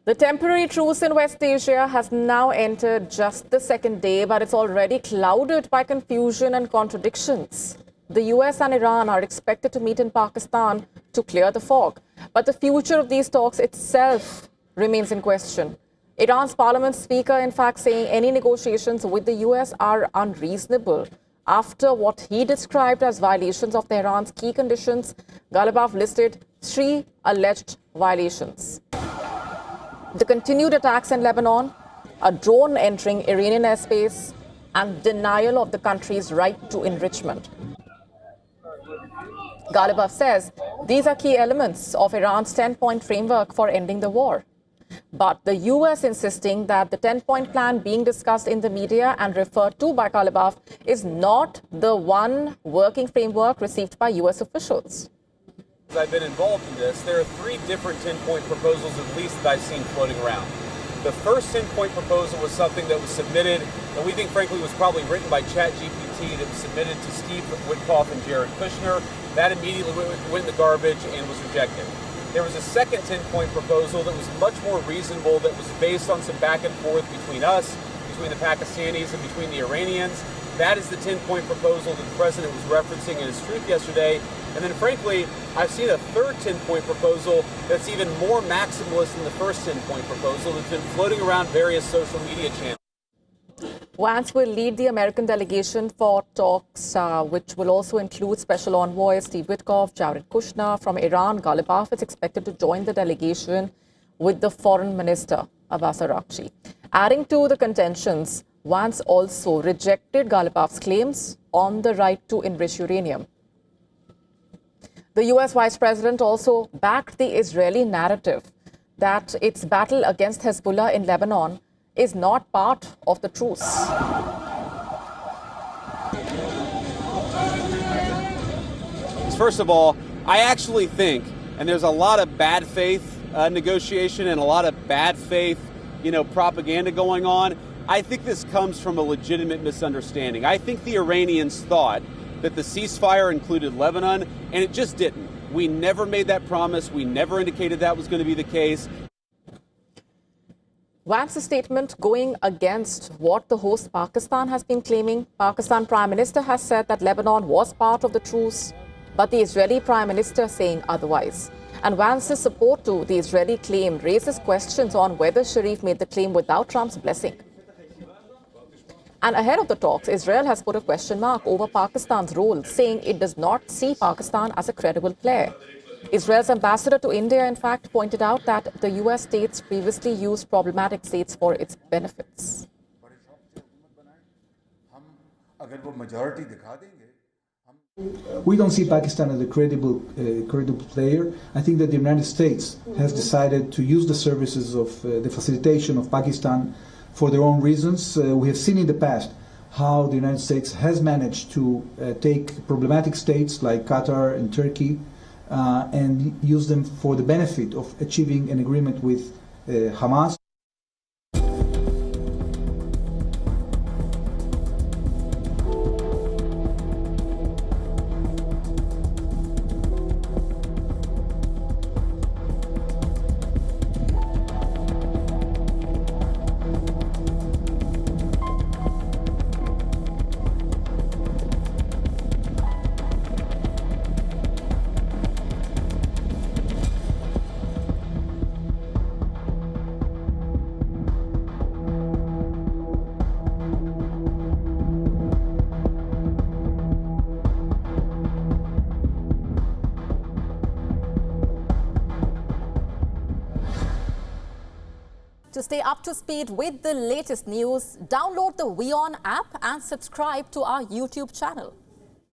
The temporary truce in West Asia has now entered just the second day, but it's already clouded by confusion and contradictions. The US and Iran are expected to meet in Pakistan to clear the fog, but the future of these talks itself remains in question. Iran's parliament speaker, in fact, saying any negotiations with the US are unreasonable after what he described as violations of Tehran's key conditions. Ghalibaf listed 3 alleged violations: the continued attacks in Lebanon, a drone entering Iranian airspace, and denial of the country's right to enrichment. Ghalibaf says these are key elements of Iran's 10-point framework for ending the war. But the US insisting that the 10-point plan being discussed in the media and referred to by Ghalibaf is not the one working framework received by US officials. I've been involved in this. There are 3 different 10-point proposals, at least, that I've seen floating around. The first 10-point proposal was something that was submitted, and we think, frankly, was probably written by ChatGPT, that was submitted to Steve Witkoff and Jared Kushner. That immediately went in the garbage and was rejected. There was a second 10-point proposal that was much more reasonable, that was based on some back and forth between us, between the Pakistanis, and between the Iranians. That is the 10-point proposal that the president was referencing in his Truce yesterday. And then, frankly, I've seen a third 10-point proposal that's even more maximalist than the first 10-point proposal that's been floating around various social media channels. Vance will lead the American delegation for talks, which will also include Special Envoy Steve Witkoff, Jared Kushner. From Iran, Ghalibaf is expected to join the delegation with the Foreign Minister, Abbas Araghchi. Adding to the contentions, Vance also rejected Ghalibaf's claims on the right to enrich uranium. The US Vice President also backed the Israeli narrative that its battle against Hezbollah in Lebanon is not part of the truce. First of all, I actually think, and there's a lot of bad faith negotiation and a lot of bad faith, propaganda going on. I think this comes from a legitimate misunderstanding. I think the Iranians thought that the ceasefire included Lebanon, and it just didn't. We never made that promise. We never indicated that was going to be the case. Vance's statement going against what the host Pakistan has been claiming. Pakistan Prime Minister has said that Lebanon was part of the truce, but the Israeli Prime Minister saying otherwise. And Vance's support to the Israeli claim raises questions on whether Sharif made the claim without Trump's blessing. And ahead of the talks, Israel has put a question mark over Pakistan's role, saying it does not see Pakistan as a credible player. Israel's ambassador to India, in fact, pointed out that the US states previously used problematic states for its benefits. We don't see Pakistan as a credible player. I think that the United States has decided to use the services of the facilitation of Pakistan for their own reasons. We have seen in the past how the United States has managed to take problematic states like Qatar and Turkey and use them for the benefit of achieving an agreement with Hamas. To stay up to speed with the latest news, download the WION app and subscribe to our YouTube channel.